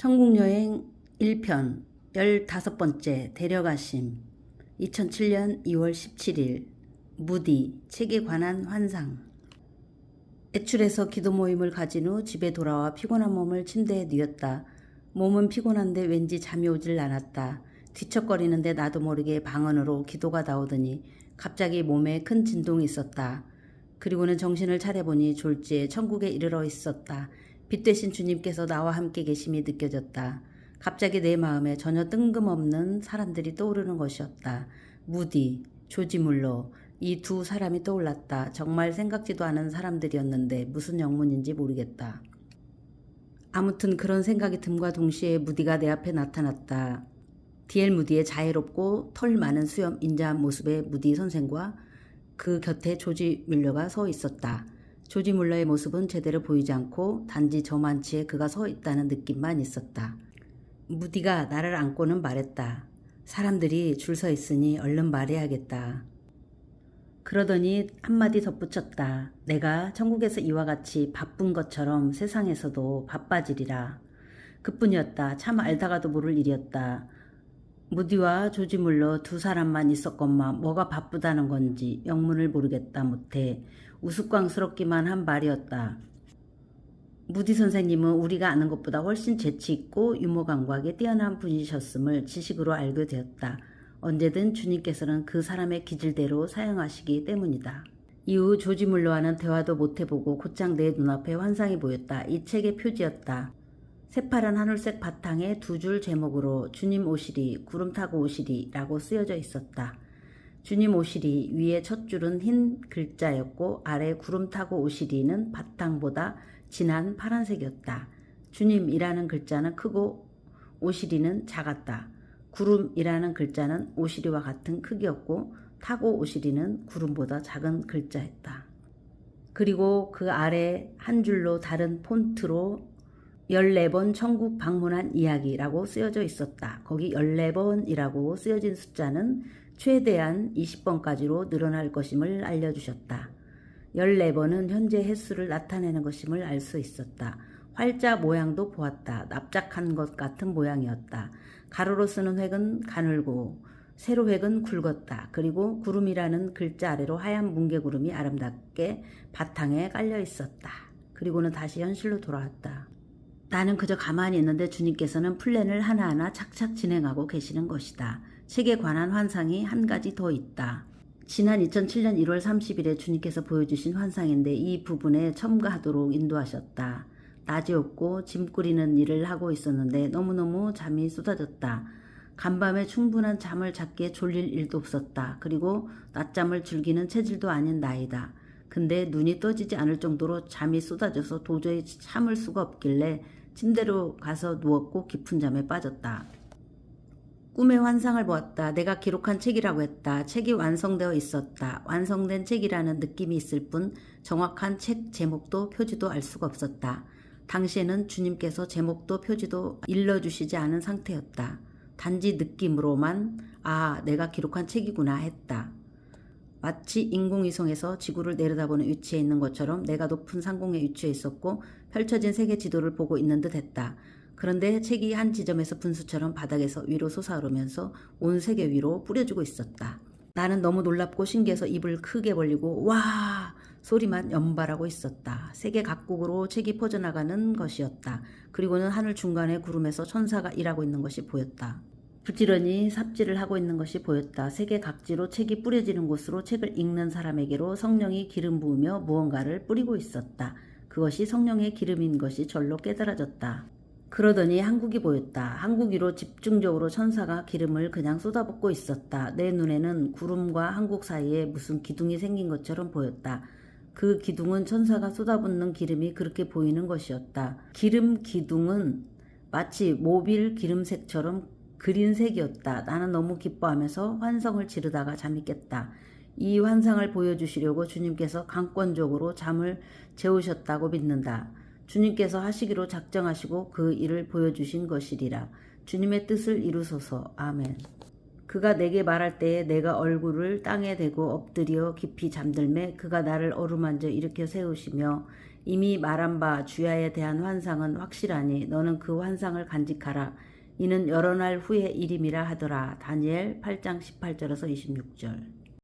천국여행 1편 15번째 데려가심 2007년 2월 17일 무디 책에 관한 환상. 애출해서 기도 모임을 가진 후 집에 돌아와 피곤한 몸을 침대에 뉘었다. 몸은 피곤한데 왠지 잠이 오질 않았다. 뒤척거리는데 나도 모르게 방언으로 기도가 나오더니 갑자기 몸에 큰 진동이 있었다. 그리고는 정신을 차려보니 졸지에 천국에 이르러 있었다. 빛 되신 주님께서 나와 함께 계심이 느껴졌다. 갑자기 내 마음에 전혀 뜬금없는 사람들이 떠오르는 것이었다. 무디, 조지 물러, 이 두 사람이 떠올랐다. 정말 생각지도 않은 사람들이었는데 무슨 영문인지 모르겠다. 아무튼 그런 생각이 듦과 동시에 무디가 내 앞에 나타났다. D.L. 무디의 자애롭고 털 많은 수염 인자한 모습의 무디 선생과 그 곁에 조지 뮬러가 서 있었다. 조지 뮬러의 모습은 제대로 보이지 않고 단지 저만치에 그가 서 있다는 느낌만 있었다. 무디가 나를 안고는 말했다. 사람들이 줄 서 있으니 얼른 말해야겠다. 그러더니 한마디 덧붙였다. 내가 천국에서 이와 같이 바쁜 것처럼 세상에서도 바빠지리라. 그뿐이었다. 참 알다가도 모를 일이었다. 무디와 조지 물러 두 사람만 있었건만 뭐가 바쁘다는 건지 영문을 모르겠다 못해 우스꽝스럽기만 한 말이었다. 무디 선생님은 우리가 아는 것보다 훨씬 재치있고 유머 감각에 뛰어난 분이셨음을 지식으로 알게 되었다. 언제든 주님께서는 그 사람의 기질대로 사용하시기 때문이다. 이후 조지 물러와는 대화도 못해보고 곧장 내 눈앞에 환상이 보였다. 이 책의 표지였다. 새파란 하늘색 바탕에 두 줄 제목으로 주님 오시리, 구름 타고 오시리 라고 쓰여져 있었다. 주님 오시리 위에 첫 줄은 흰 글자였고 아래 구름 타고 오시리는 바탕보다 진한 파란색이었다. 주님이라는 글자는 크고 오시리는 작았다. 구름이라는 글자는 오시리와 같은 크기였고 타고 오시리는 구름보다 작은 글자였다. 그리고 그 아래 한 줄로 다른 폰트로 14번 천국 방문한 이야기라고 쓰여져 있었다. 거기 14번이라고 쓰여진 숫자는 최대한 20번까지로 늘어날 것임을 알려주셨다. 14번은 현재 횟수를 나타내는 것임을 알 수 있었다. 활자 모양도 보았다. 납작한 것 같은 모양이었다. 가로로 쓰는 획은 가늘고 세로 획은 굵었다. 그리고 구름이라는 글자 아래로 하얀 뭉게구름이 아름답게 바탕에 깔려 있었다. 그리고는 다시 현실로 돌아왔다. 나는 그저 가만히 있는데 주님께서는 플랜을 하나하나 착착 진행하고 계시는 것이다. 책에 관한 환상이 한 가지 더 있다. 지난 2007년 1월 30일에 주님께서 보여주신 환상인데 이 부분에 첨가하도록 인도하셨다. 낮이었고 짐 꾸리는 일을 하고 있었는데 너무너무 잠이 쏟아졌다. 간밤에 충분한 잠을 잡기에 졸릴 일도 없었다. 그리고 낮잠을 즐기는 체질도 아닌 나이다. 근데 눈이 떠지지 않을 정도로 잠이 쏟아져서 도저히 참을 수가 없길래 침대로 가서 누웠고 깊은 잠에 빠졌다. 꿈의 환상을 보았다. 내가 기록한 책이라고 했다. 책이 완성되어 있었다. 완성된 책이라는 느낌이 있을 뿐 정확한 책 제목도 표지도 알 수가 없었다. 당시에는 주님께서 제목도 표지도 일러주시지 않은 상태였다. 단지 느낌으로만 내가 기록한 책이구나 했다. 마치 인공위성에서 지구를 내려다보는 위치에 있는 것처럼 내가 높은 상공에 위치해 있었고 펼쳐진 세계 지도를 보고 있는 듯 했다. 그런데 책이 한 지점에서 분수처럼 바닥에서 위로 솟아오르면서 온 세계 위로 뿌려지고 있었다. 나는 너무 놀랍고 신기해서 입을 크게 벌리고 와 소리만 연발하고 있었다. 세계 각국으로 책이 퍼져나가는 것이었다. 그리고는 하늘 중간에 구름에서 천사가 일하고 있는 것이 보였다. 부지런히 삽질을 하고 있는 것이 보였다. 세계 각지로 책이 뿌려지는 곳으로 책을 읽는 사람에게로 성령이 기름 부으며 무언가를 뿌리고 있었다. 그것이 성령의 기름인 것이 절로 깨달아졌다. 그러더니 한국이 보였다. 한국 위로 집중적으로 천사가 기름을 그냥 쏟아붓고 있었다. 내 눈에는 구름과 한국 사이에 무슨 기둥이 생긴 것처럼 보였다. 그 기둥은 천사가 쏟아붓는 기름이 그렇게 보이는 것이었다. 기름 기둥은 마치 모빌 기름색처럼 그린 색이었다. 나는 너무 기뻐하면서 환성을 지르다가 잠이 깼다. 이 환상을 보여주시려고 주님께서 강권적으로 잠을 재우셨다고 믿는다. 주님께서 하시기로 작정하시고 그 일을 보여주신 것이리라. 주님의 뜻을 이루소서. 아멘. 그가 내게 말할 때에 내가 얼굴을 땅에 대고 엎드려 깊이 잠들매 그가 나를 어루만져 일으켜 세우시며 이미 말한 바 주야에 대한 환상은 확실하니 너는 그 환상을 간직하라. 이는 여러 날 후의 일임이라 하더라. 다니엘 8장 18절에서 26절.